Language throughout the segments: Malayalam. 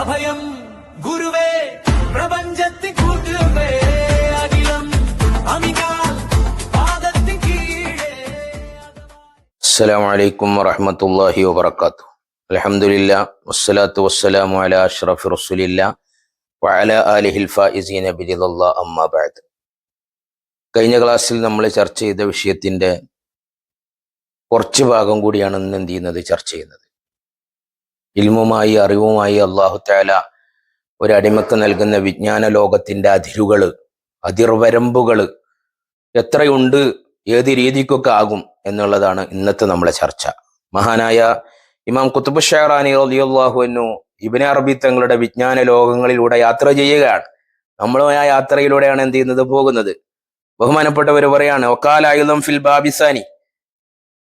അഭയം ഗുരുവേ പ്രപഞ്ചത്തിൻ കൂട്ടുവേ അഖിലം അമികാൽ പാദത്തിൻ കീഴേ. അസ്സലാമു അലൈക്കും വറഹ്മത്തുള്ളാഹി വബറകാതുഹു. അൽഹംദുലില്ലാഹ് വസ്സലാത്തു വസ്സലാമു അലാ അഷ്റഫി റസൂലില്ലാഹ് വഅലാ ആലിഹിൽ ഫായിസീന ബിറിദല്ലാഹ് അമ്മാ ബഅദ്. കഴിഞ്ഞ ക്ലാസ്സിൽ നമ്മൾ ചർച്ച ചെയ്ത വിഷയത്തിന്റെ കുറച്ച് ഭാഗം കൂടിയാണ് ഇന്ന് എന്ത് ചെയ്യുന്നത്, ചർച്ച ചെയ്യുന്നത്. ഇൽമുമായി, അറിവുമായി അല്ലാഹു തആല ഒരടിമക്ക് നൽകുന്ന വിജ്ഞാന ലോകത്തിന്റെ അതിർവരമ്പുകൾ എത്രയുണ്ട്, ഏത് രീതിക്കൊക്കെ ആകും എന്നുള്ളതാണ് ഇന്നത്തെ നമ്മളെ ചർച്ച. മഹാനായ ഇമാം ഖുത്ബ് ഷഅറാനി റളിയല്ലാഹു അൻഹു ഇബ്നു അറബി തങ്ങളുടെ വിജ്ഞാന ലോകങ്ങളിലൂടെ യാത്ര ചെയ്യുകയാണ്. നമ്മളും ആ യാത്രയിലൂടെയാണ് എന്ത് ചെയ്യുന്നത്, പോകുന്നത്. ബഹുമാനപ്പെട്ടവർ പറയാണ്, വഖാല അയ്ളൻ ഫിൽ ബാബിസാനി,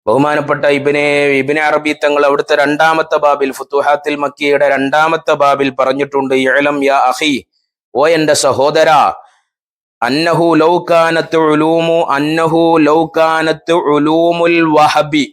ബഹുമാനപ്പെട്ട ഇബ്നു അറബി തങ്ങൾ അവിടുത്തെ രണ്ടാമത്തെ ബാബിൽ, ഫുതുഹാത്തുൽ മക്കിയയുടെ രണ്ടാമത്തെ ബാബിൽ പറഞ്ഞിട്ടുണ്ട്, ഇഅലം യാ അഖി, ഓ എന്റെ സഹോദരാ, അന്നഹു ലൗ കാനത്ത് ഉലൂമുൽ വഹബി,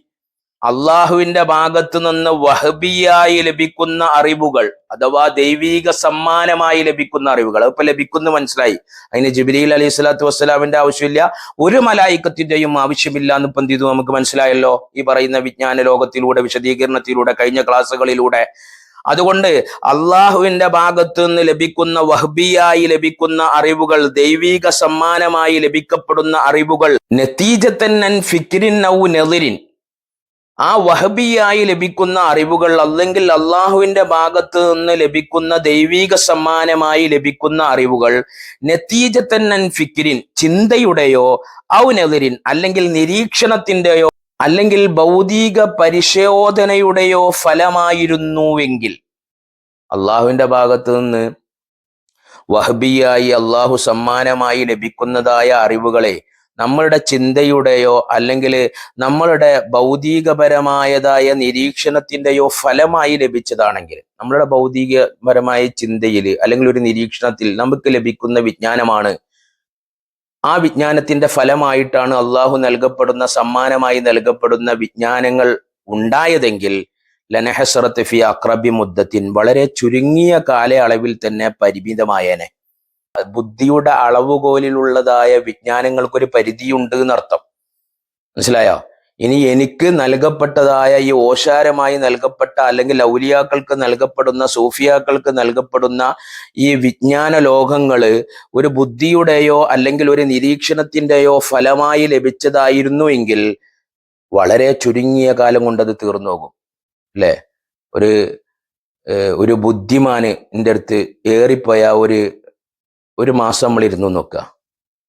അള്ളാഹുവിന്റെ ഭാഗത്തു നിന്ന് വഹബിയായി ലഭിക്കുന്ന അറിവുകൾ അഥവാ ദൈവീക സമ്മാനമായി ലഭിക്കുന്ന അറിവുകൾ, അതിപ്പോ ലഭിക്കുന്നു മനസ്സിലായി. അതിന് ജിബ്രീൽ അലൈഹി സ്വലാത്തു വസ്സലാമിന്റെ ആവശ്യമില്ല, ഒരു മലായിക്കത്തിന്റെയും ആവശ്യമില്ല എന്ന് ഇപ്പം എന്ത് ചെയ്തു, നമുക്ക് മനസ്സിലായല്ലോ ഈ പറയുന്ന വിജ്ഞാന ലോകത്തിലൂടെ, വിശദീകരണത്തിലൂടെ, കഴിഞ്ഞ ക്ലാസ്സുകളിലൂടെ. അതുകൊണ്ട് അള്ളാഹുവിന്റെ ഭാഗത്തു നിന്ന് ലഭിക്കുന്ന വഹബിയായി ലഭിക്കുന്ന അറിവുകൾ, ദൈവീക സമ്മാനമായി ലഭിക്കപ്പെടുന്ന അറിവുകൾ, നതീജത്തൻ അൻ ഫിക്രിൻ ഔ നളിരിൻ, ആ വഹബിയായി ലഭിക്കുന്ന അറിവുകൾ അല്ലെങ്കിൽ അള്ളാഹുവിന്റെ ഭാഗത്ത് നിന്ന് ലഭിക്കുന്ന ദൈവീക സമ്മാനമായി ലഭിക്കുന്ന അറിവുകൾ, നതീജത്തൻ അൻ ഫിക്രിൻ, ചിന്തയുടെയോ, ഔ നളിരിൻ, അല്ലെങ്കിൽ നിരീക്ഷണത്തിന്റെയോ, അല്ലെങ്കിൽ ഭൗതിക പരിശോധനയുടെയോ ഫലമായിരുന്നുവെങ്കിൽ, അള്ളാഹുവിന്റെ ഭാഗത്ത് നിന്ന് വഹബിയായി അള്ളാഹു സമ്മാനമായി ലഭിക്കുന്നതായ അറിവുകളെ നമ്മളുടെ ചിന്തയുടെയോ അല്ലെങ്കിൽ നമ്മളുടെ ഭൗതികപരമായതായ നിരീക്ഷണത്തിന്റെയോ ഫലമായി ലഭിച്ചതാണെങ്കിൽ, നമ്മളുടെ ഭൗതികപരമായ ചിന്തയിൽ അല്ലെങ്കിൽ ഒരു നിരീക്ഷണത്തിൽ നമുക്ക് ലഭിക്കുന്ന വിജ്ഞാനമാണ്, ആ വിജ്ഞാനത്തിന്റെ ഫലമായിട്ടാണ് അള്ളാഹു നൽകപ്പെടുന്ന, സമ്മാനമായി നൽകപ്പെടുന്ന വിജ്ഞാനങ്ങൾ ഉണ്ടായതെങ്കിൽ, ലനഹസറത്ത് ഫി അഖ്റബി മുദ്ദത്തിൻ, വളരെ ചുരുങ്ങിയ കാലയളവിൽ തന്നെ പരിമിതമായേനെ. ബുദ്ധിയുടെ അളവുകോലിലുള്ളതായ വിജ്ഞാനങ്ങൾക്കൊരു പരിധിയുണ്ട് എന്നർത്ഥം, മനസ്സിലായോ? ഇനി എനിക്ക് നൽകപ്പെട്ടതായ ഈ ഓശാരമായി നൽകപ്പെട്ട അല്ലെങ്കിൽ ഔലിയാക്കൾക്ക് നൽകപ്പെടുന്ന, സൂഫിയാക്കൾക്ക് നൽകപ്പെടുന്ന ഈ വിജ്ഞാന ലോകങ്ങള് ഒരു ബുദ്ധിയുടെയോ അല്ലെങ്കിൽ ഒരു നിരീക്ഷണത്തിന്റെയോ ഫലമായി ലഭിച്ചതായിരുന്നു എങ്കിൽ വളരെ ചുരുങ്ങിയ കാലം കൊണ്ടത് തീർന്നു പോകും, അല്ലേ? ഒരു ബുദ്ധിമാന് എൻ്റെ അടുത്ത് ഏറിപ്പോയ ഒരു മാസം നമ്മൾ ഇരുന്നു നോക്കുക,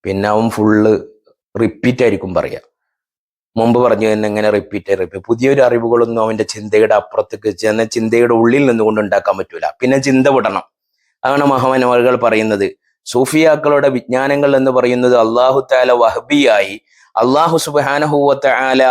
പിന്നെ അവൻ ഫുള്ള് റിപ്പീറ്റ് ആയിരിക്കും പറയുക. മുമ്പ് പറഞ്ഞു തന്നെ എങ്ങനെ റിപ്പീറ്റ് പുതിയൊരു അറിവുകളൊന്നും അവന്റെ ചിന്തയുടെ അപ്പുറത്തേക്ക് ചെന്ന ചിന്തയുടെ ഉള്ളിൽ നിന്നുകൊണ്ട് ഉണ്ടാക്കാൻ പറ്റൂല. പിന്നെ ചിന്ത വിടണം. അതാണ് മഹാമനവറുകൾ പറയുന്നത്, സൂഫിയാക്കളുടെ വിജ്ഞാനങ്ങൾ എന്ന് പറയുന്നത് അള്ളാഹു തആല വഹബിയായി, അള്ളാഹു സുബ്ഹാനഹു വ തആല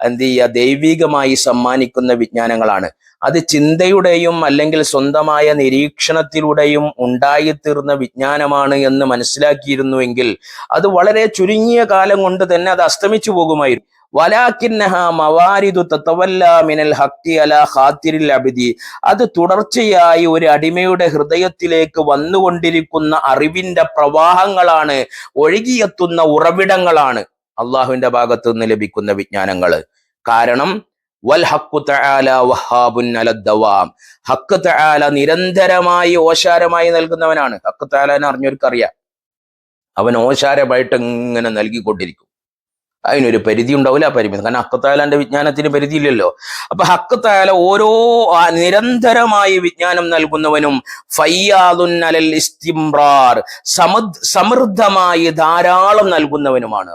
എന്ത് ചെയ്യുക, ദൈവികമായി സമ്മാനിക്കുന്ന വിജ്ഞാനങ്ങളാണ്. അത് ചിന്തയുടെയും അല്ലെങ്കിൽ സ്വന്തമായ നിരീക്ഷണത്തിലൂടെയും ഉണ്ടായിത്തീർന്ന വിജ്ഞാനമാണ് എന്ന് മനസ്സിലാക്കിയിരുന്നുവെങ്കിൽ അത് വളരെ ചുരുങ്ങിയ കാലം കൊണ്ട് തന്നെ അത് അസ്തമിച്ചു പോകുമായിരുന്നു. വലാകിന്നഹാ മവാരിദു തതവല്ലാ മിനൽ ഹഖ്ഖി അലാ ഖാതിരിൽ അബ്ദി, അത് തുടർച്ചയായി ഒരു അടിമയുടെ ഹൃദയത്തിലേക്ക് വന്നുകൊണ്ടിരിക്കുന്ന അറിവിന്റെ പ്രവാഹങ്ങളാണ്, ഒഴുകിയെത്തുന്ന ഉറവിടങ്ങളാണ് അള്ളാഹുവിന്റെ ഭാഗത്ത് നിന്ന് ലഭിക്കുന്ന വിജ്ഞാനങ്ങൾ. കാരണം വൽ ഹഖ്ഖു തആല വഹാബുൻ അലദ്ദവാം, ഹഖ് തആല നിരന്തരമായി ഓശാരമായി നൽകുന്നവനാണ്. ഹഖ് തആലനെ അറിഞ്ഞവർക്കറിയാം, അവൻ ഓശാരമായിട്ട് ഇങ്ങനെ നൽകിക്കൊണ്ടിരിക്കും. അതിനൊരു പരിധി ഉണ്ടാവില്ല, പരിമിതി. കാരണം ഹഖ് തആലന്റെ വിജ്ഞാനത്തിന് പരിധിയില്ലല്ലോ. അപ്പൊ ഹഖ് തആല നിരന്തരമായി വിജ്ഞാനം നൽകുന്നവനും, ഫയ്യാദുൻ അലൽ ഇസ്തിംറാർ, സമൃദ്ധമായി ധാരാളം നൽകുന്നവനുമാണ്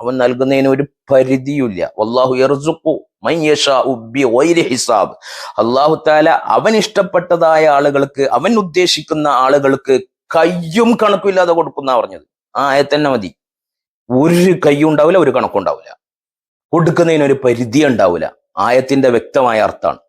അവൻ നൽകുന്നതിന് ഒരു പരിധിയില്ല. വല്ലാഹു യർസുഖു മൻ യശാഉ ബിഗൈരി ഹിസാബ്, അല്ലാഹു തആല അവൻ ഇഷ്ടപ്പെട്ടതായ ആളുകൾക്ക്, അവൻ ഉദ്ദേശിക്കുന്ന ആളുകൾക്ക് കയ്യും കണക്കുമില്ലാതെ കൊടുക്കുന്ന പറഞ്ഞത്. ആ ആയത്ത് തന്നെ മതി. ഒരു കയ്യും ഉണ്ടാവില്ല, ഒരു കണക്കുണ്ടാവില്ല, കൊടുക്കുന്നതിനൊരു പരിധി ഉണ്ടാവില്ല. ആയത്തിന്റെ വ്യക്തമായ അർത്ഥമാണ്.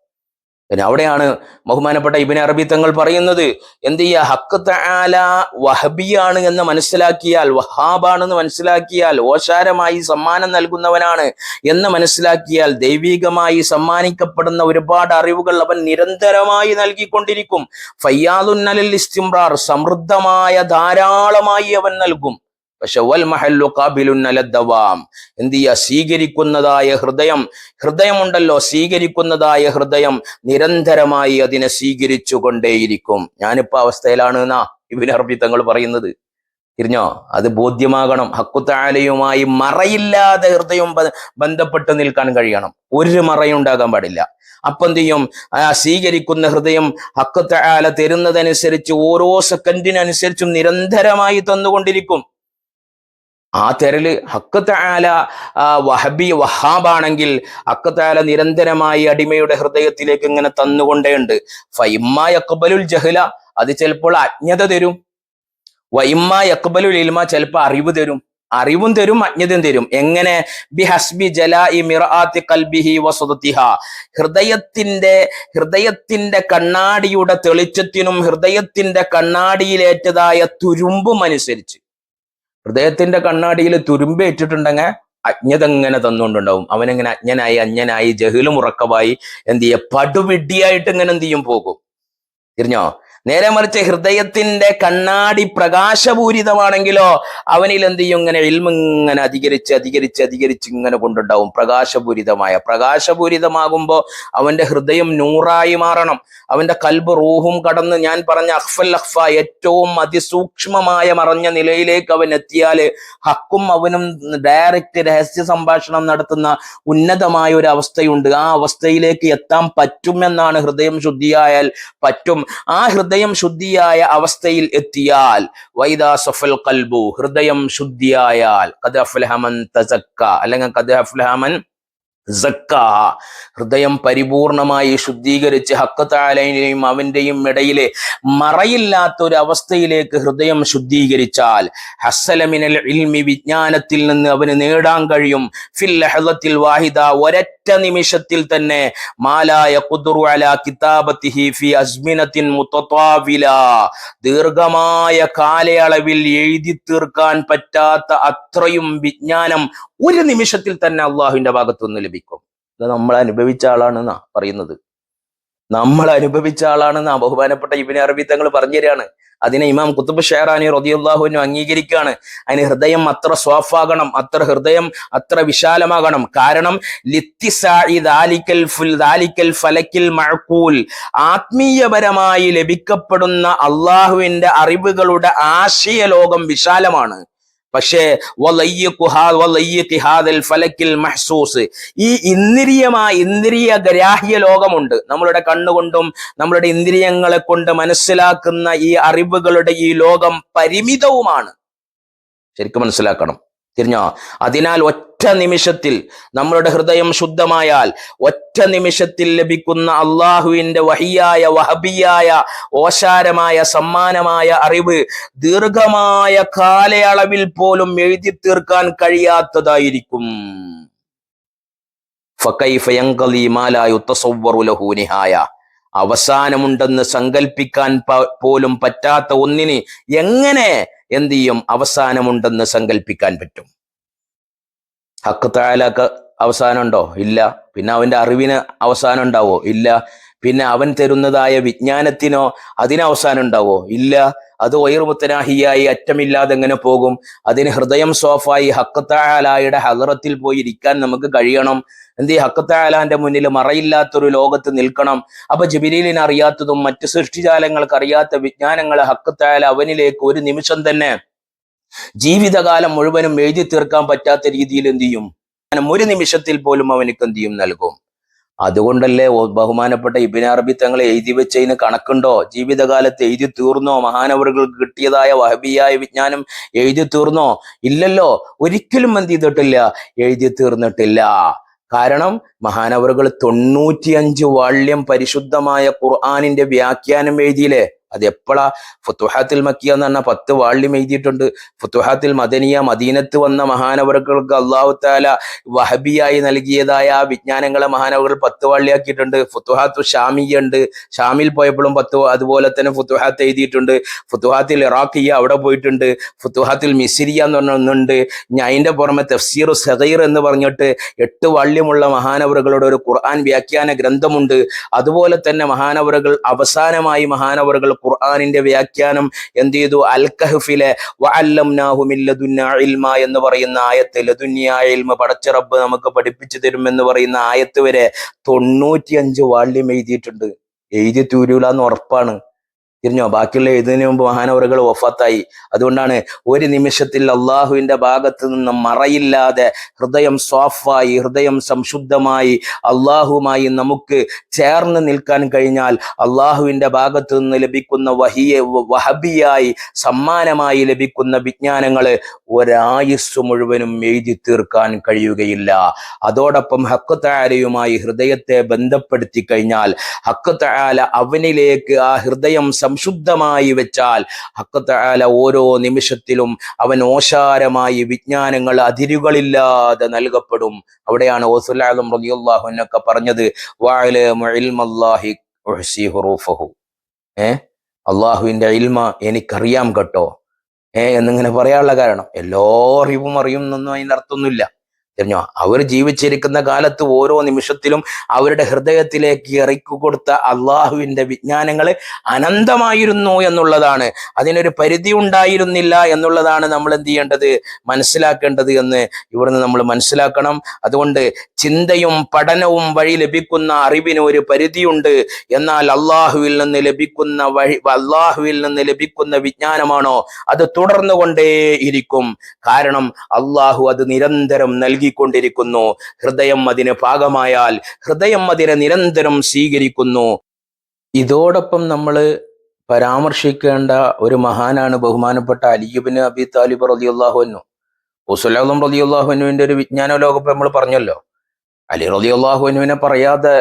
പിന്നെ അവിടെയാണ് ബഹുമാനപ്പെട്ട ഇബ്നു അറബി തങ്ങൾ പറയുന്നത്, എന്ത് ചെയ്യുക, ഹഖ് തആല വഹബിയാണ് എന്ന് മനസ്സിലാക്കിയാൽ, വഹാബാണെന്ന് മനസ്സിലാക്കിയാൽ, ഓശാരമായി സമ്മാനം നൽകുന്നവനാണ് എന്ന് മനസ്സിലാക്കിയാൽ, ദൈവികമായി സമ്മാനിക്കപ്പെടുന്ന ഒരുപാട് അറിവുകൾ അവൻ നിരന്തരമായി നൽകിക്കൊണ്ടിരിക്കും. ഫയ്യാദുൻ അലൽ ഇസ്തിംറാർ, സമൃദ്ധമായ ധാരാളമായി അവൻ നൽകും. പക്ഷെ വൽ മഹല്ലു ഖാബിലുൻ അലദ്ദവാം, എന്ത് ചെയ്യുക, സ്വീകരിക്കുന്നതായ ഹൃദയമുണ്ടല്ലോ, സ്വീകരിക്കുന്നതായ ഹൃദയം നിരന്തരമായി അതിനെ സ്വീകരിച്ചു കൊണ്ടേയിരിക്കും. ഞാനിപ്പോ അവസ്ഥയിലാണ് എന്നാ ഇബ്നു അറബി തങ്ങൾ പറയുന്നത്. തിരിഞ്ഞോ? അത് ബോധ്യമാകണം. ഹഖ് തആലയുമായി മറയില്ലാതെ ഹൃദയം ബന്ധപ്പെട്ട് നിൽക്കാൻ കഴിയണം. ഒരു മറയുണ്ടാകാൻ പാടില്ല. അപ്പൊ എന്ത് ചെയ്യും? സ്വീകരിക്കുന്ന ഹൃദയം ഹഖ് തആല തരുന്നതനുസരിച്ച് ഓരോ സെക്കൻഡിനനുസരിച്ചും നിരന്തരമായി തന്നുകൊണ്ടിരിക്കും. ആ തെരല് ഹഖ് തആല വഹാബാണെങ്കിൽ ഹഖ് തആല നിരന്തരമായി അടിമയുടെ ഹൃദയത്തിലേക്ക് ഇങ്ങനെ തന്നുകൊണ്ടേണ്ട്. ഫഇമ്മാ യഖ്ബലുൽ ജഹ്ല, അത് ചിലപ്പോൾ അജ്ഞത തരും. വഇമ്മാ യഖ്ബലുൽ ഇൽമ, ചിലപ്പോൾ അറിവ് തരും. അറിവും തരും, അജ്ഞതയും തരും. എങ്ങനെ? ബിഹസ്ബി ജലാഇ മിർആത്തി ഖൽബിഹി വസദതിഹാ, ഹൃദയത്തിന്റെ കണ്ണാടിയുടെ തെളിച്ചത്തിനും ഹൃദയത്തിന്റെ കണ്ണാടിയിലേറ്റതായ തുരുമ്പും അനുസരിച്ച്. ഹൃദയത്തിന്റെ കണ്ണാടിയിൽ തുരുമ്പേറ്റിട്ടുണ്ടെങ്കിൽ അജ്ഞത ഇങ്ങനെ തന്നുകൊണ്ടുണ്ടാവും. അവനെങ്ങനെ അജ്ഞനായി ജഹലും ഉറക്കമായി എന്ത് ചെയ്യ, പടുവിഡ്ഢിയായിട്ട് ഇങ്ങനെ എന്ത് ചെയ്യും, പോകും. തിരിഞ്ഞോ? നേരെ മറിച്ച് ഹൃദയത്തിന്റെ കണ്ണാടി പ്രകാശപൂരിതമാണെങ്കിലോ അവനിൽ എന്ത് ചെയ്യും, ഇങ്ങനെ ഇൽമ ഇങ്ങനെ അധികരിച്ച് ഇങ്ങനെ കൊണ്ടുണ്ടാവും. പ്രകാശപൂരിതമാകുമ്പോ അവന്റെ ഹൃദയം നൂറായി മാറണം. അവന്റെ കൽബ് റൂഹും കടന്ന് ഞാൻ പറഞ്ഞ അഖ്ഫൽ അഖ്ഫ, ഏറ്റവും അതിസൂക്ഷ്മമായ മറഞ്ഞ നിലയിലേക്ക് അവൻ എത്തിയാല് ഹക്കും അവനും ഡയറക്റ്റ് രഹസ്യ സംഭാഷണം നടത്തുന്ന ഉന്നതമായ ഒരു അവസ്ഥയുണ്ട്. ആ അവസ്ഥയിലേക്ക് എത്താൻ പറ്റുമെന്നാണ്. ഹൃദയം ശുദ്ധിയായാൽ പറ്റും. ആ ഹൃദയം ശുദ്ധിയായ അവസ്ഥയിൽ എത്തിയാൽ, വൈദാ സഫൽ ഖൽബു, ഹൃദയം ശുദ്ധിയായാൽ, ഖദ് അഫ്ലഹ മൻ തസക്ക, അല്ലെങ്കിൽ ഖദ് അഫ്ലഹ മൻ സക്കാ, ഹൃദയം പരിപൂർണമായി ശുദ്ധീകരിച്ച് ഹഖ് തആലയെയും അവന്റെയും ഇടയിലെ മറയില്ലാത്ത ഒരു അവസ്ഥയിലേക്ക് ഹൃദയം ശുദ്ധീകരിച്ചാൽ, ഹസ്സല മിനൽ ഇൽമി, വിജ്ഞാനത്തിൽ നിന്ന് അവന് നേടാൻ കഴിയും, ഫിൽ ലഹദത്തിൽ വാഹിദ, ഒരൊറ്റ നിമിഷത്തിൽ തന്നെ, മാലാ യഖ്ദുറു അലാ കിതാബത്തിഹി ഫി അസ്മിനത്തിൻ മുതതാവില, ദീർഘമായ കാലയളവിൽ എഴുതി തീർക്കാൻ പറ്റാത്ത അത്രയും വിജ്ഞാനം ഒരു നിമിഷത്തിൽ തന്നെ അള്ളാഹുവിന്റെ ഭാഗത്തുനിന്ന് ലഭിക്കും. ഇത് നമ്മൾ അനുഭവിച്ച ആളാണെന്നാ പറയുന്നത്. നമ്മൾ അനുഭവിച്ച ആളാണെന്നാ ബഹുമാനപ്പെട്ട ഇബ്നു അറബി തങ്ങൾ പറഞ്ഞു തരികയാണ്. അതിനെ ഇമാം ഖുത്ബ് ഷഅറാനി റളിയല്ലാഹു അൻഹു അംഗീകരിക്കുകയാണ്. അതിന് ഹൃദയം അത്ര സ്വാഫാകണം, ഹൃദയം അത്ര വിശാലമാകണം. കാരണം ലിത്തിസാഇ ദാലിക്കൽ ഫലക്കിൽ മഅഖൂൽ, ആത്മീയപരമായി ലഭിക്കപ്പെടുന്ന അള്ളാഹുവിന്റെ അറിവുകളുടെ ആശയ ലോകം വിശാലമാണ്. പക്ഷേ ഈ ഇന്ദ്രിയ ഗ്രാഹ്യ ലോകമുണ്ട്. നമ്മളുടെ കണ്ണുകൊണ്ടും നമ്മളുടെ ഇന്ദ്രിയങ്ങളെ കൊണ്ട് മനസ്സിലാക്കുന്ന ഈ അറിവുകളുടെ ഈ ലോകം പരിമിതവുമാണ്. ശരിക്കും മനസ്സിലാക്കണം. തിരിഞ്ഞോ? അതിനാൽ ഒറ്റ നിമിഷത്തിൽ നമ്മളുടെ ഹൃദയം ശുദ്ധമായാൽ ഒറ്റ നിമിഷത്തിൽ ലഭിക്കുന്ന അള്ളാഹുവിന്റെ വഹിയായ വഹബിയായ ഓശാരമായ സമ്മാനമായ അറിവ് ദീർഘമായ കാലയളവിൽ പോലും എഴുതി തീർക്കാൻ കഴിയാത്തതായിരിക്കും. ഫകൈഫ യൻഖലി മാ ലാ യുതസവ്വറു ലഹു നിഹായ, അവസാനമുണ്ടെന്ന് സങ്കല്പിക്കാൻ പോലും പറ്റാത്ത ഒന്നിന് എങ്ങനെ എന്ത് ചെയ്യും, അവസാനമുണ്ടെന്ന് സങ്കല്പിക്കാൻ പറ്റും? ഹഖ് തആലക്ക് അവസാനമുണ്ടോ? ഇല്ല. പിന്നെ അവന്റെ അറിവിന് അവസാനം ഉണ്ടാവോ? ഇല്ല. പിന്നെ അവൻ തരുന്നതായ വിജ്ഞാനത്തിനോ അതിന് അവസാനം ഉണ്ടാവോ? ഇല്ല. അത് വൈറുമുത്തനാഹിയായി അറ്റമില്ലാതെ എങ്ങനെ പോകും? അതിന് ഹൃദയം സോഫായി ഹഖ് തആലയുടെ ഹളറത്തിൽ പോയി ഇരിക്കാൻ നമുക്ക് കഴിയണം. എന്ത്, ഹഖ് തആലാന്റെ മുന്നിൽ മറയില്ലാത്തൊരു ലോകത്ത് നിൽക്കണം. അപ്പൊ ജിബ്രീലിന് അറിയാത്തതും മറ്റ് സൃഷ്ടിജാലങ്ങൾക്ക് അറിയാത്ത വിജ്ഞാനങ്ങൾ ഹഖ് തആല അവനിലേക്ക് ഒരു നിമിഷം തന്നെ ജീവിതകാലം മുഴുവനും എഴുതി തീർക്കാൻ പറ്റാത്ത രീതിയിൽ എന്ത് ചെയ്യും, ഒരു നിമിഷത്തിൽ പോലും അവനിക്ക് എന്ത് ചെയ്യും, നൽകും. അതുകൊണ്ടല്ലേ ബഹുമാനപ്പെട്ട ഇബ്നു അറബി തങ്ങൾ എഴുതി വെച്ചതിന് കണക്കുണ്ടോ? ജീവിതകാലത്ത് എഴുതി തീർന്നോ? മഹാനവറുകൾക്ക് കിട്ടിയതായ വഹബിയായ വിജ്ഞാനം എഴുതി തീർന്നോ? ഇല്ലല്ലോ, ഒരിക്കലും എന്ത് ചെയ്തിട്ടില്ല, എഴുതി തീർന്നിട്ടില്ല. കാരണം മഹാനവറുകൾ 95 വാള്യം പരിശുദ്ധമായ ഖുർആനിന്റെ വ്യാഖ്യാനം എഴുതിയില്ലേ? അത് എപ്പോഴാ? ഫുത്തുഹാത്തിൽ മക്കിയ എന്ന് പറഞ്ഞാൽ 10 വാള്യം എഴുതിയിട്ടുണ്ട്. ഫുത്തുഹാത്തിൽ മദനിയ, മദീനത്ത് വന്ന മഹാനവറുകൾക്ക് അള്ളാഹു താല വഹബിയായി നൽകിയതായ ആ വിജ്ഞാനങ്ങളെ മഹാനവറുകൾ 10 വാള്യാക്കിയിട്ടുണ്ട്. ഫുത്തുഹാത്തു ഷാമിയ ഉണ്ട്, ഷാമിൽ പോയപ്പോഴും 10, അതുപോലെ തന്നെ ഫുത്തുഹാത്ത് എഴുതിയിട്ടുണ്ട്. ഫുത്തുഹാത്തിൽ ഇറാഖിയ അവിടെ പോയിട്ടുണ്ട്. ഫുത്തുഹാത്തിൽ മിസ്രിയ എന്ന് പറഞ്ഞ ഒന്നുണ്ട്. ഞാൻ അതിന്റെ പുറമെ തഫ്സീർ സഗീർ എന്ന് പറഞ്ഞിട്ട് 8 വാള്യമുള്ള മഹാനവറുകളുടെ ഒരു ഖുർആൻ വ്യാഖ്യാന ഗ്രന്ഥമുണ്ട്. അതുപോലെ തന്നെ മഹാനവറുകൾ അവസാനമായി മഹാനവറുകൾ ഖുർആനിന്റെ വ്യാഖ്യാനം എന്ത് ചെയ്തു? അൽ കഹ്ഫിലെ വഅല്ലംനാഹു മിൻ ലദുന്നാ ഇൽമ എന്ന് പറയുന്ന ആയത്ത്, ലദുന്യ ഇൽമ, പടച്ച റബ്ബ് നമുക്ക് പഠിപ്പിച്ചു തരും എന്ന് പറയുന്ന ആയത്ത് വരെ 95 വാള്യം എഴുതിയിട്ടുണ്ട്. എഴുതി തീരൂലെന്ന് ഉറപ്പാണ്. തിരിഞ്ഞോ? ബാക്കിയുള്ള എഴുതുന്നതിന് മുമ്പ് മഹാനവറുകൾ വഫാത്തായി. അതുകൊണ്ടാണ് ഒരു നിമിഷത്തിൽ അള്ളാഹുവിന്റെ ഭാഗത്ത് നിന്ന് മറയില്ലാതെ ഹൃദയം സ്വാഫായി, ഹൃദയം സംശുദ്ധമായി അള്ളാഹുമായി നമുക്ക് ചേർന്ന് നിൽക്കാൻ കഴിഞ്ഞാൽ അള്ളാഹുവിന്റെ ഭാഗത്ത് നിന്ന് ലഭിക്കുന്ന വഹബിയായി സമ്മാനമായി ലഭിക്കുന്ന വിജ്ഞാനങ്ങള് ഒരായുസ് മുഴുവനും എഴുതി തീർക്കാൻ കഴിയുകയില്ല. അതോടൊപ്പം ഹഖ് തആലയുമായി ഹൃദയത്തെ ബന്ധപ്പെടുത്തി കഴിഞ്ഞാൽ ഹഖ് തആല അവനിലേക്ക് ആ ഹൃദയം സംശുദ്ധമായി വെച്ചാൽ ഹഖ് തആല ഓരോ നിമിഷത്തിലും അവൻ ഓശാരമായി വിജ്ഞാനങ്ങൾ അതിരുകളില്ലാതെ നൽകപ്പെടും. അവിടെയാണ് ഗൗസുൽ ആലം റളിയല്ലാഹു അൻഹു പറഞ്ഞത്, വഅലമു ഇൽമല്ലാഹി ഉഹ്സി ഹുറൂഫഹു. അള്ളാഹുവിന്റെ ഇൽമ എനിക്കറിയാം കേട്ടോ എന്നിങ്ങനെ പറയാനുള്ള കാരണം എല്ലാ അറിവും അറിയുന്നൊന്നും അതിൻ്റെ അർത്ഥമൊന്നുമില്ല. അറിഞ്ഞോ? അവർ ജീവിച്ചിരിക്കുന്ന കാലത്ത് ഓരോ നിമിഷത്തിലും അവരുടെ ഹൃദയത്തിലേക്ക് ഇറക്കി കൊടുത്ത അള്ളാഹുവിന്റെ വിജ്ഞാനങ്ങൾ അനന്തമായിരുന്നു എന്നുള്ളതാണ്. അതിനൊരു പരിധി ഉണ്ടായിരുന്നില്ല എന്നുള്ളതാണ് നമ്മൾ എന്ത് ചെയ്യേണ്ടത്? മനസ്സിലാക്കേണ്ടത് എന്ന് ഇവിടുന്ന് നമ്മൾ മനസ്സിലാക്കണം. അതുകൊണ്ട് ചിന്തയും പഠനവും വഴി ലഭിക്കുന്ന അറിവിന് ഒരു പരിധിയുണ്ട്. എന്നാൽ അള്ളാഹുവിൽ നിന്ന് ലഭിക്കുന്ന വിജ്ഞാനമാണോ അത് തുടർന്നു കൊണ്ടേയിരിക്കും. കാരണം അള്ളാഹു അത് നിരന്തരം നൽകിക്കൊണ്ടിരിക്കുന്നു. ഹൃദയം അതിന് പാകമായാൽ ഹൃദയം അതിനെ നിരന്തരം സ്വീകരിക്കുന്നു. ഇതോടൊപ്പം നമ്മൾ പരാമർശിക്കേണ്ട ഒരു മഹാനാണ് ബഹുമാനപ്പെട്ട അലി ഇബ്നു അബി താലിബ് റളിയല്ലാഹു അൻഹു. ഗൗസുൽ ആലം റളിയല്ലാഹു അൻഹുവിന്റെ ഒരു വിജ്ഞാന ലോകം നമ്മൾ പറഞ്ഞല്ലോ. അലി റളിയല്ലാഹു അൻഹുവിനെ പറയാതെ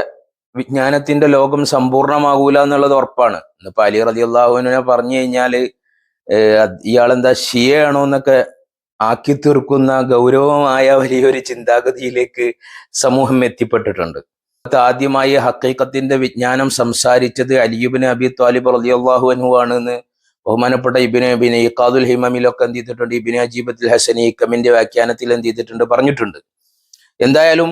വിജ്ഞാനത്തിന്റെ ലോകം സമ്പൂർണ്ണമാകൂല എന്നുള്ളത് ഉറപ്പാണ്. ഇന്നിപ്പോ അലി റളിയല്ലാഹു അൻഹുവിനെ പറഞ്ഞു കഴിഞ്ഞാല് ഇയാളെന്താ ഷിയയാണോ എന്നൊക്കെ ആക്കി തീർക്കുന്ന ഗൗരവമായ വലിയൊരു ചിന്താഗതിയിലേക്ക് സമൂഹം എത്തിപ്പെട്ടിട്ടുണ്ട്. ആദ്യമായി ഹഖീഖത്തിന്റെ വിജ്ഞാനം സംസാരിച്ചത് അലി ഇബ്നു അബി ത്വാലിബ് റളിയല്ലാഹു അൻഹു ആണെന്ന് ബഹുമാനപ്പെട്ട ഇബ്നു ഇഖാദുൽ ഹിമമിലൊക്കെ എന്ത് ചെയ്തിട്ടുണ്ട്? ഇബ്നു അജീബത്തുൽ ഹസനി ഇക്കമിന്റെ വ്യാഖ്യാനത്തിൽ എന്ത് ചെയ്തിട്ടുണ്ട്? പറഞ്ഞിട്ടുണ്ട്. എന്തായാലും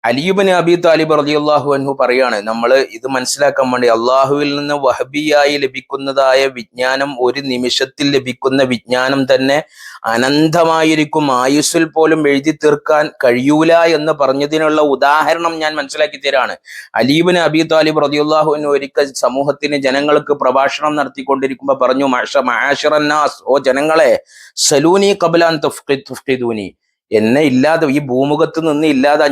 അലി ഇബ്നു അബി ത്വാലിബ് റളിയല്ലാഹു അൻഹു പറയാണ്, നമ്മൾ ഇത് മനസ്സിലാക്കാൻ വേണ്ടി അള്ളാഹുവിൽ നിന്ന് വഹബിയായി ലഭിക്കുന്നതായ വിജ്ഞാനം, ഒരു നിമിഷത്തിൽ ലഭിക്കുന്ന വിജ്ഞാനം തന്നെ അനന്തമായിരിക്കും, ആയുസ്സിൽ പോലും എഴുതി തീർക്കാൻ കഴിയൂല എന്ന് പറഞ്ഞതിനുള്ള ഉദാഹരണം ഞാൻ മനസ്സിലാക്കി തരാണ്. അലി ഇബ്നു അബി ത്വാലിബ് റളിയല്ലാഹു അൻഹു ഒരിക്കൽ സമൂഹത്തിന്, ജനങ്ങൾക്ക് പ്രഭാഷണം നടത്തിക്കൊണ്ടിരിക്കുമ്പോൾ പറഞ്ഞു, മഅശറന്നാസ്, ഓ ജനങ്ങളെ, സലൂനി ഖബ്ല അൻ തുഫ്ഖിദൂനി, എന്നെ ഈ ഭൂമുഖത്ത് നിന്ന്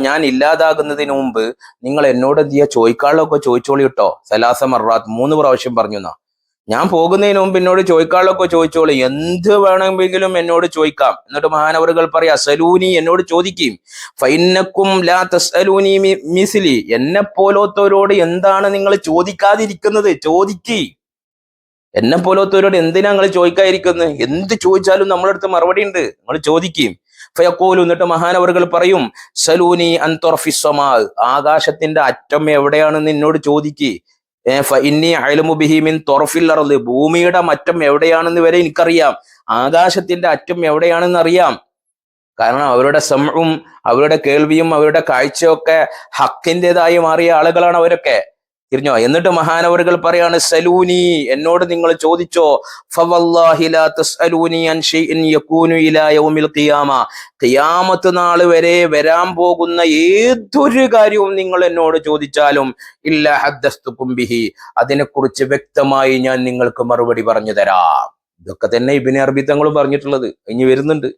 ഞാൻ ഇല്ലാതാകുന്നതിന് മുമ്പ് നിങ്ങൾ എന്നോട് എന്ത് ചെയ്യുക? ചോദിക്കാളൊക്കെ ചോദിച്ചോളി കേട്ടോ. സലാസ മർറാത്ത്, 3 പ്രാവശ്യം പറഞ്ഞു. ഞാൻ പോകുന്നതിന് മുമ്പ് എന്നോട് ചോദിക്കാളൊക്കെ ചോദിച്ചോളി, എന്ത് വേണമെങ്കിലും എന്നോട് ചോദിക്കാം. എന്നിട്ട് മഹാനവറുകൾ പറയാ, സലൂനി, എന്നോട് ചോദിക്കും. ഫൈന്നക്കും ലാ തസ്അലൂനി മിസ്ലി, എന്നെ പോലത്തവരോട് എന്താണ് നിങ്ങൾ ചോദിക്കാതിരിക്കുന്നത്? ചോദിക്കി. എന്നെ പോലത്തവരോട് എന്തിനാ നിങ്ങൾ ചോദിക്കാതിരിക്കുന്നത്? എന്ത് ചോദിച്ചാലും നമ്മളടുത്ത് മറുപടി ഉണ്ട്, നിങ്ങൾ ചോദിക്കും. ഫയഖൂലു, എന്നിട്ട് മഹാനവറുകൾ പറയും, സലൂനി അൻ തുർഫിസ് സമാ, ആകാശത്തിന്റെ അറ്റം എവിടെയാണെന്ന് എന്നോട് ചോദിക്ക്. ഫഇന്നി അഅലമു ബിഹി മിൻ തുർഫിൽ അർള്, ഭൂമിയുടെ അറ്റം എവിടെയാണെന്ന് വരെ എനിക്കറിയാം. ആകാശത്തിന്റെ അറ്റം എവിടെയാണെന്ന് അറിയാം. കാരണം അവരുടെ സമഉം അവരുടെ കേൾവിയും അവരുടെ കാഴ്ചയൊക്കെ ഹക്കിൻ്റെതായി മാറിയ ആളുകളാണ് അവരൊക്കെ. തിരിഞ്ഞോ? എന്നിട്ട് മഹാനവറുകൾ പറയാണ്, സലൂനി, എന്നോട് നിങ്ങൾ ചോദിച്ചോ. ഫവല്ലാഹി ലാ തസ്അലൂനി അൻ ഷൈഇൻ യകൂനു ഇലാ യൗമിൽ ഖിയാമ, ഖിയാമത്ത് നാൾ വരെ വരാൻ പോകുന്ന ഏതൊരു കാര്യവും നിങ്ങൾ എന്നോട് ചോദിച്ചാലും ഇല്ലാ ഹദ്ദസ്തുകും ബിഹി, അതിനെക്കുറിച്ച് വ്യക്തമായി ഞാൻ നിങ്ങൾക്ക് മറുപടി പറഞ്ഞു തരാം. ഇതൊക്കെ തന്നെ ഇബ്നു അറബി തങ്ങൾ പറഞ്ഞിട്ടുള്ളത്. ഇനി വരുന്നുണ്ട്.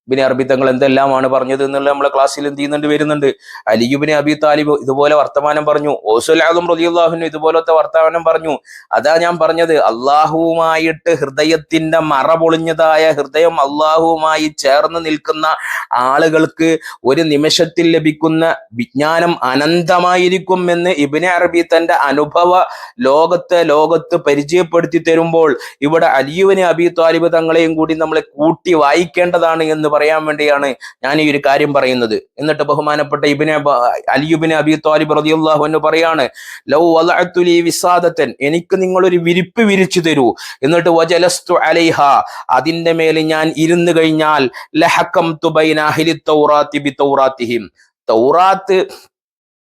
ഇബ്നു അറബി തങ്ങൾ എന്തെല്ലാമാണ് പറഞ്ഞത് എന്നുള്ള നമ്മളെ ക്ലാസ്സിൽ എന്ത് ചെയ്യുന്നുണ്ട്, വരുന്നുണ്ട്. അലി ഇബ്നു അബി താലിബ് ഇതുപോലെ വർത്തമാനം പറഞ്ഞു. ഗൗസുൽ ആദം റളിയല്ലാഹു അൻഹു ഇതുപോലത്തെ വർത്തമാനം പറഞ്ഞു. അതാ ഞാൻ പറഞ്ഞത്, അള്ളാഹുവുമായിട്ട് ഹൃദയത്തിന്റെ മറ പൊളിഞ്ഞതായ ഹൃദയം അള്ളാഹുവുമായി ചേർന്ന് നിൽക്കുന്ന ആളുകൾക്ക് ഒരു നിമിഷത്തിൽ ലഭിക്കുന്ന വിജ്ഞാനം അനന്തമായിരിക്കും എന്ന് ഇബ്നു അറബി തന്റെ അനുഭവ ലോകത്ത് പരിചയപ്പെടുത്തി തരുമ്പോൾ ഇവിടെ അലി ഇബ്നു അബി താലിബ് തങ്ങളെയും കൂടി നമ്മളെ കൂട്ടി വായിക്കേണ്ടതാണ് എന്ന് പറയാൻ വേണ്ടിയാണ് ഞാൻ ഈ ഒരു കാര്യം പറയുന്നത്. എന്നിട്ട് ബഹുമാനപ്പെട്ട അലി ഇബ്നു അബി താലിബ് റളിയല്ലാഹു അൻഹു പറയാണ്, ലൗ വലഅതു ലി വിസാദതൻ, എനിക്ക് നിങ്ങളൊരു വിരിപ്പ് വിരിച്ചു തരൂ, എന്നിട്ട് വജലസ്തു അലൈഹ, അതിന്റെ മേൽ ഞാൻ ഇരുന്നു കഴിഞ്ഞാൽ ലഹഖംതു ബൈന അഹ്ലി തൗറാത്തി ബി തൗറാത്തിഹിം, തൗറാത്ത്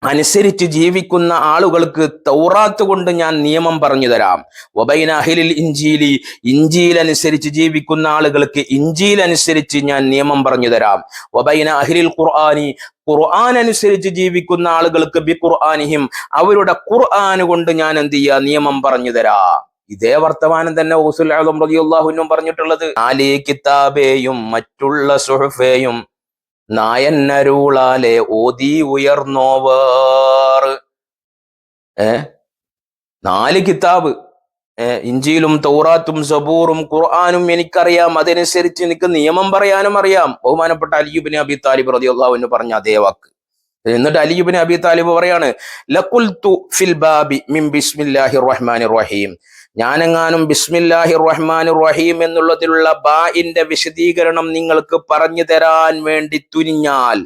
അനുസരിച്ച് ജീവിക്കുന്ന ആളുകൾക്ക് തൗറാത്ത് കൊണ്ട് ഞാൻ നിയമം പറഞ്ഞു തരാം. വബൈന അഹ്ലിൽ ഇഞ്ചീലി, ഇഞ്ചീൽ അനുസരിച്ച് ജീവിക്കുന്ന ആളുകൾക്ക് ഇഞ്ചീൽ അനുസരിച്ച് ഞാൻ നിയമം പറഞ്ഞു തരാം. വബൈന അഹ്ലിൽ ഖുർആനി, ഖുർആൻ അനുസരിച്ച് ജീവിക്കുന്ന ആളുകൾക്ക് ബി ഖുർആനിഹിം, അവരുടെ ഖുർആൻ കൊണ്ട് ഞാൻ എന്ത് ചെയ്യാ, നിയമം പറഞ്ഞു തരാം. ഇതേ വർത്തമാനം തന്നെ ഗൗസുൽ ആദം റളിയല്ലാഹു അൻഹു പറഞ്ഞിട്ടുള്ളത്. നാലേ കിതാബേയും മറ്റുള്ള സുഹഫേയും നായന്നരുളാലെ ഓതി ഉയർന്നോവർ. 4 കിതാബ്, ഇഞ്ചീലും തൗറാത്തും സബൂറും ഖുർആനും എനിക്കറിയാം, അതനുസരിച്ച് എനിക്ക് നിയമം പറയാനും അറിയാം. ബഹുമാനപ്പെട്ട അലി ഇബ്നു അബി താലിബ് റളിയല്ലാഹു അൻഹു പറഞ്ഞ അതേ വാക്ക്. എന്നിട്ട് അലി ഇബ്നു അബി താലിബ് പറയാണ്, ലഖുൽതു ഫിൽ ബാബി മിൻ ബിസ്മില്ലാഹിർ റഹ്മാനിർ റഹീം, ഞാനെങ്ങാനും ബിസ്മില്ലാഹിർ റഹ്മാനിർ റഹീം എന്നുള്ളതിലുള്ള ബാഇന്റെ വിശദീകരണം നിങ്ങൾക്ക് പറഞ്ഞു തരാൻ വേണ്ടി തുനിഞ്ഞാൽ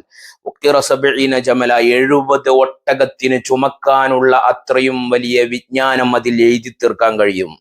70 ഒട്ടകത്തിന് ചുമക്കാനുള്ള അത്രയും വലിയ വിജ്ഞാനം അതിൽ എഴുതി തീർക്കാൻ കഴിയും.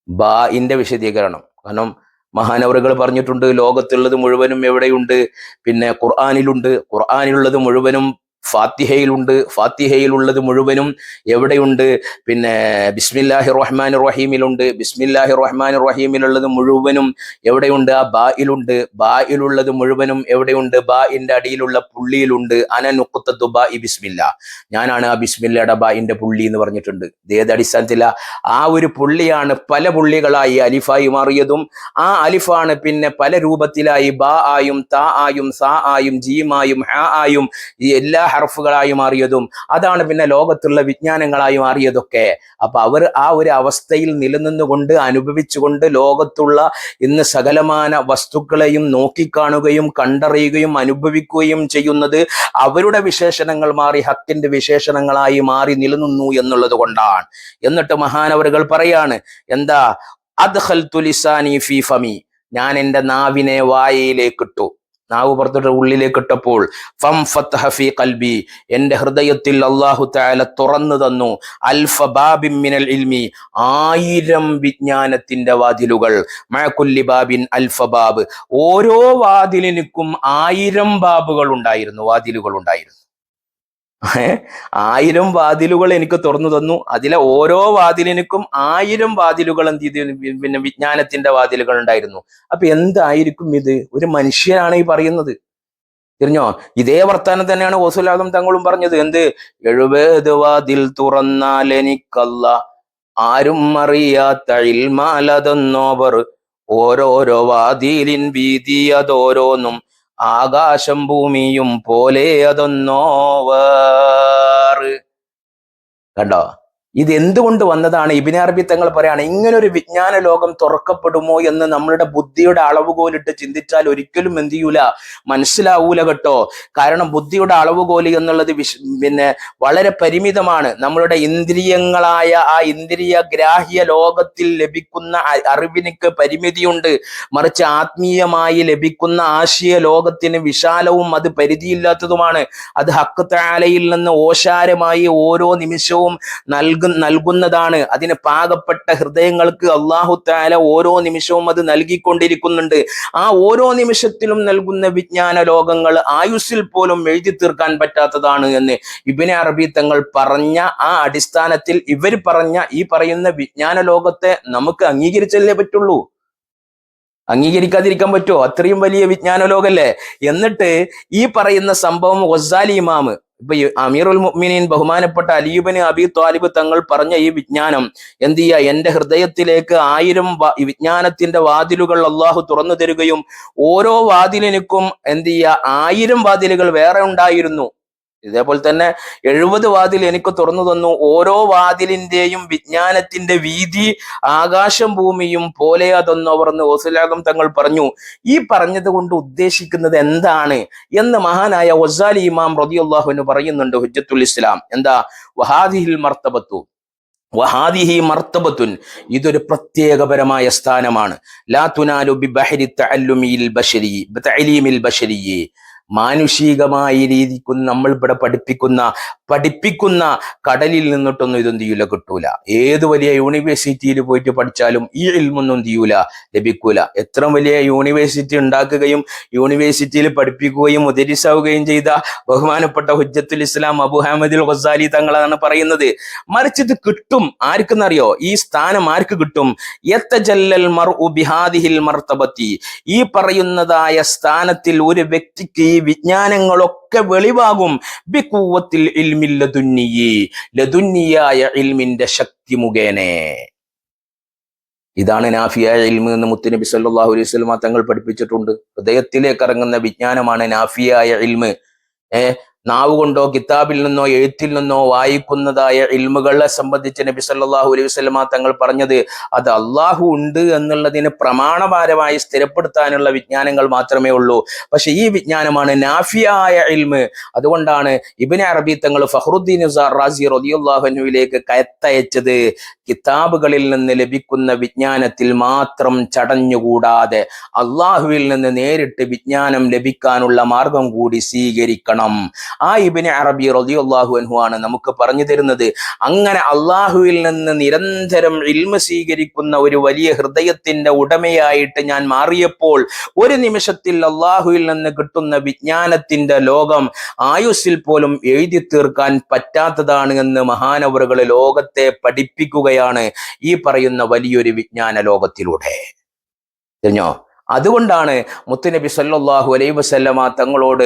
ബാഇന്റെ വിശദീകരണം. കാരണം മഹാനവറുകൾ പറഞ്ഞിട്ടുണ്ട്, ലോകത്തുള്ളത് മുഴുവനും എവിടെയുണ്ട്, പിന്നെ ഖുർആനിലുണ്ട്, ഖുർആനിലുള്ളത് മുഴുവനും ഫാത്തിഹയിലുണ്ട്, ഫാത്തിഹയിലുള്ളത് മുഴുവനും എവിടെയുണ്ട്, പിന്നെ ബിസ്മില്ലാഹിർ റഹ്മാനിർ റഹീമിലുണ്ട്, ബിസ്മില്ലാഹിർ റഹ്മാനിർ റഹീമിലുള്ളത് മുഴുവനും എവിടെയുണ്ട്, ആ ബായിലുണ്ട്, ബായിലുള്ളത് മുഴുവനും എവിടെയുണ്ട്, ബായിന്റെ അടിയിലുള്ള പുള്ളിയിലുണ്ട്. അന നുഖ്തത്തു ബാഇ ബിസ്മില്ലാ, ഞാനാണ് ആ ബിസ്മില്ലയുടെ ബായിന്റെ പുള്ളി എന്ന് പറഞ്ഞിട്ടുണ്ട്. ഏത് അടിസ്ഥാനത്തില? ആ ഒരു പുള്ളിയാണ് പല പുള്ളികളായി അലിഫായി മാറിയതും, ആ അലിഫാണ് പിന്നെ പല രൂപത്തിലായി ബാ ആയും താ ആയും സാ ആയും ജീമായും ഹ ആയും ഈ എല്ലാ ഹർഫുകളായി മാറിയതും, അതാണ് പിന്നെ ലോകത്തുള്ള വിജ്ഞാനങ്ങളായി മാറിയതൊക്കെ. അപ്പൊ അവർ ആ ഒരു അവസ്ഥയിൽ നിലനിന്നുകൊണ്ട് അനുഭവിച്ചുകൊണ്ട് ലോകത്തുള്ള ഇന്ന് സകലമാന വസ്തുക്കളെയും നോക്കിക്കാണുകയും കണ്ടറിയുകയും അനുഭവിക്കുകയും ചെയ്യുന്നത് അവരുടെ വിശേഷണങ്ങൾ മാറി ഹക്കിന്റെ വിശേഷണങ്ങളായി മാറി നിലനിന്നു എന്നുള്ളത് കൊണ്ടാണ്. എന്നിട്ട് മഹാനവറുകൾ പറയാണ്, എന്താ, അദ്ഖൽതു ലിസാനി ഫീ ഫമി, ഞാൻ എൻ്റെ നാവിനെ വായയിലേക്കിട്ടു, നാവ് പുറത്തിട്ട് ഉള്ളിലേക്ക് ഇട്ടപ്പോൾ ഫം ഫത്ഹ ഫീ ഖൽബി, എൻ്റെ ഹൃദയത്തിൽ അല്ലാഹു തആല തുറന്നു തന്നു അൽഫ ബാബിൻ മിനൽ ഇൽമി, 1000 വിജ്ഞാനത്തിന്റെ വാതിലുകൾ. മഅ കുല്ലി ബാബിൻ അൽഫ ബാബ്, ഓരോ വാതിലിനും 1000 ബാബുകൾ ഉണ്ടായിരുന്നു, വാതിലുകൾ ഉണ്ടായിരുന്നു. 1000 വാതിലുകൾ എനിക്ക് തുറന്നു തന്നു, അതിലെ ഓരോ വാതിലിനും 1000 വാതിലുകൾ എന്ത് ചെയ്തു, പിന്നെ വിജ്ഞാനത്തിന്റെ വാതിലുകൾ ഉണ്ടായിരുന്നു. അപ്പൊ എന്തായിരിക്കും ഇത്? ഒരു മനുഷ്യനാണ് ഈ പറയുന്നത്, തിരിഞ്ഞോ? ഇതേ വർത്താനം തന്നെയാണ് ഗൗസുൽ ആദം തങ്ങളും പറഞ്ഞത്. എന്ത്? 70 വാതിൽ തുറന്നാൽ എനിക്കല്ല, ആരും അറിയാത്ത ഇൽമാലതെന്നോവർ, ഓരോരോ വാതിലിൻ വീതി അതോരോന്നും, ആകാശം ഭൂമിയും പോലെ അതൊന്നോവർ. കണ്ടോ? ഇത് എന്തുകൊണ്ട് വന്നതാണ്? ഇബ്നു അറബി തങ്ങൾ പറയാണ്, ഇങ്ങനൊരു വിജ്ഞാന ലോകം തുറക്കപ്പെടുമോ എന്ന് നമ്മളുടെ ബുദ്ധിയുടെ അളവുകോലിട്ട് ചിന്തിച്ചാൽ ഒരിക്കലും എന്ത് ചെയ്യൂല, മനസ്സിലാവൂല കേട്ടോ. കാരണം ബുദ്ധിയുടെ അളവുകോല് എന്നുള്ളത് പിന്നെ വളരെ പരിമിതമാണ്. നമ്മളുടെ ഇന്ദ്രിയങ്ങളായ ആ ഇന്ദ്രിയ ഗ്രാഹ്യ ലോകത്തിൽ ലഭിക്കുന്ന അറിവിനക്ക് പരിമിതിയുണ്ട്. മറിച്ച് ആത്മീയമായി ലഭിക്കുന്ന ആശയ ലോകത്തിന് വിശാലവും അത് പരിധിയില്ലാത്തതുമാണ്. അത് ഹഖ് തആലയിൽ നിന്ന് ഓശാരമായി ഓരോ നിമിഷവും നൽകുന്നതാണ്. അതിന് പാകപ്പെട്ട ഹൃദയങ്ങൾക്ക് അല്ലാഹു തആല ഓരോ നിമിഷവും അത് നൽകിക്കൊണ്ടിരിക്കുന്നുണ്ട്. ആ ഓരോ നിമിഷത്തിലും നൽകുന്ന വിജ്ഞാന ലോകങ്ങൾ ആയുസ്സിൽ പോലും എഴുതി തീർക്കാൻ പറ്റാത്തതാണ് എന്ന് ഇബ്നു അറബി തങ്ങൾ പറഞ്ഞ ആ അടിസ്ഥാനത്തിൽ ഇവർ പറഞ്ഞ ഈ പറയുന്ന വിജ്ഞാന ലോകത്തെ നമുക്ക് അംഗീകരിച്ചല്ലേ പറ്റുള്ളൂ. അംഗീകരിക്കാതിരിക്കാൻ പറ്റുമോ? അത്രയും വലിയ വിജ്ഞാന ലോകല്ലേ. എന്നിട്ട് ഈ പറയുന്ന സംഭവം ഗസാലി ഇമാം ഇപ്പൊ ഈ അമീറുൽ മുഅ്മിനീൻ ബഹുമാനപ്പെട്ട അലി ഇബ്നു അബി ത്വാലിബ് തങ്ങൾ പറഞ്ഞ ഈ വിജ്ഞാനം എന്ത് ചെയ്യുക, എന്റെ ഹൃദയത്തിലേക്ക് 1000 ഈ വിജ്ഞാനത്തിന്റെ വാതിലുകൾ അള്ളാഹു തുറന്നു തരികയും ഓരോ വാതിലിനും എന്ത് ചെയ്യുക 1000 വാതിലുകൾ വേറെ ഉണ്ടായിരുന്നു. ഇതേപോലെ തന്നെ 70 വാതിൽ എനിക്ക് തുറന്നു തന്നു. ഓരോ വാതിലിന്റെയും വിജ്ഞാനത്തിന്റെ വീതി ആകാശം ഭൂമിയും പോലെ അതൊന്നവർന്ന് ഗൗസുൽ തങ്ങൾ പറഞ്ഞു. ഈ പറഞ്ഞത് കൊണ്ട് ഉദ്ദേശിക്കുന്നത് എന്താണ് എന്ന് മഹാനായ ഗസാലി ഇമാം റളിയല്ലാഹു അൻഹു പറയുന്നുണ്ട് ഹുജ്ജത്തുൽ ഇസ്ലാം. എന്താ? വഹാദിഹിൽ മർത്തബത്തു വഹാദിഹി മർത്തബത്തുൻ, ഇതൊരു പ്രത്യേകപരമായ സ്ഥാനമാണ്. ലാ തുനാലു ബിബഹരി തഅല്ലുമിൽ ബശരി ബതഅലീമിൽ ബശരിയെ, മാനുഷികമായ രീതിക്ക് നമ്മൾ ഇവിടെ പഠിപ്പിക്കുന്ന കടലിൽ നിന്നിട്ടൊന്നും ഇതൊന്നും ചെയ്യൂല, കിട്ടൂല. ഏത് വലിയ യൂണിവേഴ്സിറ്റിയിൽ പോയിട്ട് പഠിച്ചാലും ഈ ഇൽമൊന്നും ചെയ്യൂല, ലഭിക്കൂല. എത്ര വലിയ യൂണിവേഴ്സിറ്റി ഉണ്ടാക്കുകയും യൂണിവേഴ്സിറ്റിയിൽ പഠിപ്പിക്കുകയും മുദരിസാവുകയും ചെയ്ത ബഹുമാനപ്പെട്ട ഹുജ്ജത്തുൽ ഇസ്ലാം അബൂ ഹമദുൽ ഗസാലി തങ്ങളാണ് പറയുന്നത്. മറിച്ച് ഇത് കിട്ടും ആർക്കെന്നറിയോ? ഈ സ്ഥാനം ആർക്ക് കിട്ടും? യതജല്ലൽ മർഉ ബിഹാദിഹിൽ മർതബത്തി, ഈ പറയുന്നതായ സ്ഥാനത്തിൽ ഒരു വ്യക്തിക്ക് ഈ വിജ്ഞാനങ്ങളൊക്കെ വെളിവാകും. ബിഖുവത്തിൽ ഇൽമിൽ ലദുന്നിയി, ലദുന്നിയായ ഇൽമിന്റെ ശക്തി മുഖേനെ. ഇതാണ് നാഫിയായ ഇൽമ് എന്ന് മുത്തുനബി സല്ലല്ലാഹു അലൈഹി വസല്ലം തങ്ങൾ പഠിപ്പിച്ചിട്ടുണ്ട്. ഹൃദയത്തിലേക്ക് ഇറങ്ങുന്ന വിജ്ഞാനമാണ് നാഫിയായ ഇൽമ്. നാവ് കൊണ്ടോ കിതാബിൽ നിന്നോ എഴുത്തിൽ നിന്നോ വായിക്കുന്നതായ ഇൽമുകളെ സംബന്ധിച്ച് നബി സല്ലല്ലാഹു അലൈഹി വസല്ലം തങ്ങൾ പറഞ്ഞത് അത് അള്ളാഹു ഉണ്ട് എന്നുള്ളതിന് പ്രമാണപരമായി സ്ഥിരപ്പെടുത്താനുള്ള വിജ്ഞാനങ്ങൾ മാത്രമേ ഉള്ളൂ. പക്ഷെ ഈ വിജ്ഞാനമാണ് നാഫിയായ ഇൽമ്. അതുകൊണ്ടാണ് ഇബ്നു അറബി തങ്ങൾ ഫഖ്റുദ്ദീൻ റാസി റളിയല്ലാഹു അൻഹുവിലേക്ക് കയത്തയച്ചത് കിതാബുകളിൽ നിന്ന് ലഭിക്കുന്ന വിജ്ഞാനത്തിൽ മാത്രം ചടഞ്ഞുകൂടാതെ അള്ളാഹുവിൽ നിന്ന് നേരിട്ട് വിജ്ഞാനം ലഭിക്കാനുള്ള മാർഗം കൂടി സ്വീകരിക്കണം. ആ ഇബ്നു അറബി റളിയല്ലാഹു അൻഹു ആണ് നമുക്ക് പറഞ്ഞു തരുന്നത്. അങ്ങനെ അള്ളാഹുവിൽ നിന്ന് നിരന്തരം ഇൽമ സ്വീകരിക്കുന്ന ഒരു വലിയ ഹൃദയത്തിന്റെ ഉടമയായിട്ട് ഞാൻ മാറിയപ്പോൾ ഒരു നിമിഷത്തിൽ അള്ളാഹുവിൽ നിന്ന് കിട്ടുന്ന വിജ്ഞാനത്തിന്റെ ലോകം ആയുസ്സിൽ പോലും എഴുതി തീർക്കാൻ പറ്റാത്തതാണ് എന്ന് മഹാനവറുകൾ ലോകത്തെ പഠിപ്പിക്കുകയാണ് ഈ പറയുന്ന വലിയൊരു വിജ്ഞാന ലോകത്തിലൂടെ. അറിഞ്ഞോ? അതുകൊണ്ടാണ് മുത്തുനബി സല്ലല്ലാഹു അലൈഹി വസല്ലമ തങ്ങളോട്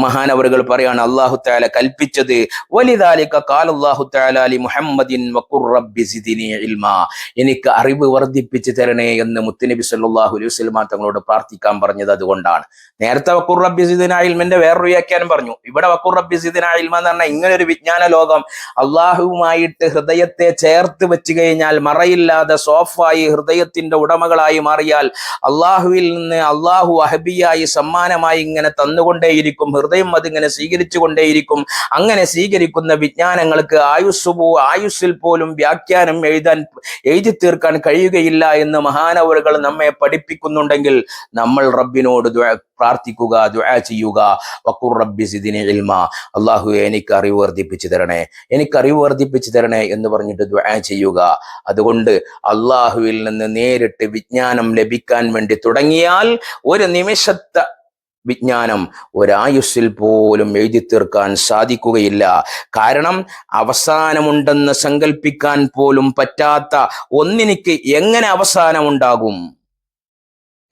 മഹാനവറുകൾ പറയാണ് അല്ലാഹു തആല കൽപ്പിച്ചത് വലിദാലിക ഖാലല്ലാഹു തആല ലി മുഹമ്മദിൻ വഖുർ റബ്ബി സിദ്നി ഇൽമാ, എനിക്ക് അറിവ് വർദ്ധിപ്പിച്ചു തരണേ എന്ന് മുത്തുനബി സല്ലല്ലാഹു അലൈഹി വസല്ലമ തങ്ങളോട് പ്രാർത്ഥിക്കാൻ പറഞ്ഞത് അതുകൊണ്ടാണ്. നേരത്തെ വഖുർ റബ്ബി സിദ്നി ഇൽമിന്റെ വേറൊരു വ്യാഖ്യാനം പറഞ്ഞു. ഇവിടെ വഖുർ റബ്ബി സിദ്നി ഇൽമ എന്ന് പറഞ്ഞാൽ ഇങ്ങനെ ഒരു വിജ്ഞാന ലോകം അള്ളാഹുവുമായിട്ട് ഹൃദയത്തെ ചേർത്ത് വെച്ച് കഴിഞ്ഞാൽ മറയില്ലാതെ സോഫായി ഹൃദയത്തിന്റെ ഉടമകളായി മാറിയാൽ അള്ളാഹുവിൽ നിന്ന് അള്ളാഹു വഹബിയായി സമ്മാനമായി ഇങ്ങനെ തന്നുകൊണ്ടേയിരിക്കും. ഹൃദയം അതിങ്ങനെ സ്വീകരിച്ചു കൊണ്ടേയിരിക്കും. അങ്ങനെ സ്വീകരിക്കുന്ന വിജ്ഞാനങ്ങൾക്ക് ആയുസ്സിൽ പോലും വ്യാഖ്യാനം എഴുതി തീർക്കാൻ കഴിയുകയില്ല എന്ന് മഹാനവറുകൾ നമ്മെ പഠിപ്പിക്കുന്നുണ്ടെങ്കിൽ നമ്മൾ റബ്ബിനോട് പ്രാർത്ഥിക്കുക, ദുആ ചെയ്യുക. വഖുർ റബ്ബി സിദ്നി ഇൽമാ, അല്ലാഹുവേ എനിക്ക് അറിവ് വർദ്ധിപ്പിച്ചു തരണേ, എനിക്ക് അറിവ് വർദ്ധിപ്പിച്ചു തരണേ എന്ന് പറഞ്ഞിട്ട് ദുആ ചെയ്യുക. അതുകൊണ്ട് അള്ളാഹുവിൽ നിന്ന് നേരിട്ട് വിജ്ഞാനം ലഭിക്കാൻ വേണ്ടി തുടങ്ങിയാൽ ഒരു നിമിഷത്തെ വിജ്ഞാനം ഒരായുസ്സിൽ പോലും എഴുതി തീർക്കാൻ സാധിക്കുകയില്ല. കാരണം അവസാനമുണ്ടെന്ന് സങ്കല്പിക്കാൻ പോലും പറ്റാത്ത ഒന്നിനിക്ക് എങ്ങനെ അവസാനമുണ്ടാകും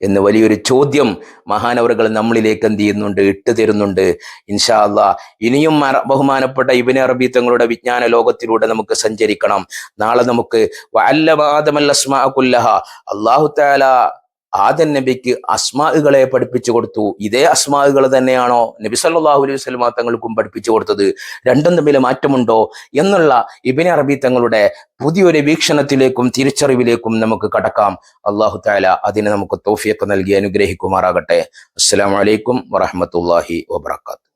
എന്ന് വലിയൊരു ചോദ്യം മഹാനവറുകൾ നമ്മളിലേക്ക് എന്ത് ചെയ്യുന്നുണ്ട്, ഇട്ട് തരുന്നുണ്ട്. ഇൻഷാ അല്ലാഹ് ഇനിയും ബഹുമാനപ്പെട്ട ഇബ്നു അറബി തങ്ങളുടെ വിജ്ഞാന ലോകത്തിലൂടെ നമുക്ക് സഞ്ചരിക്കണം. നാളെ നമുക്ക് വഅല്ലമ ആദമൽ അസ്മാഅ കുല്ലഹ, അല്ലാഹു തആല ആദം നബിക്ക് അസ്മാഉകളെ പഠിപ്പിച്ചു കൊടുത്തു. ഇതേ അസ്മാഉകൾ തന്നെയാണോ നബി സല്ലല്ലാഹു അലൈഹി വസല്ലം തങ്ങൾക്കും പഠിപ്പിച്ചു കൊടുത്തത്? രണ്ടും തമ്മിൽ മാറ്റമുണ്ടോ എന്നുള്ള ഇബ്നു അറബി തങ്ങളുടെ പുതിയൊരു വീക്ഷണത്തിലേക്കും തിരിച്ചറിവിലേക്കും നമുക്ക് കടക്കാം. അല്ലാഹു തആല അതിന് നമുക്ക് തൗഫീഖ് നൽകി അനുഗ്രഹിക്കുമാറാകട്ടെ. അസ്സലാമു അലൈക്കും വറഹ്മത്തുള്ളാഹി വബറകാതുഹു.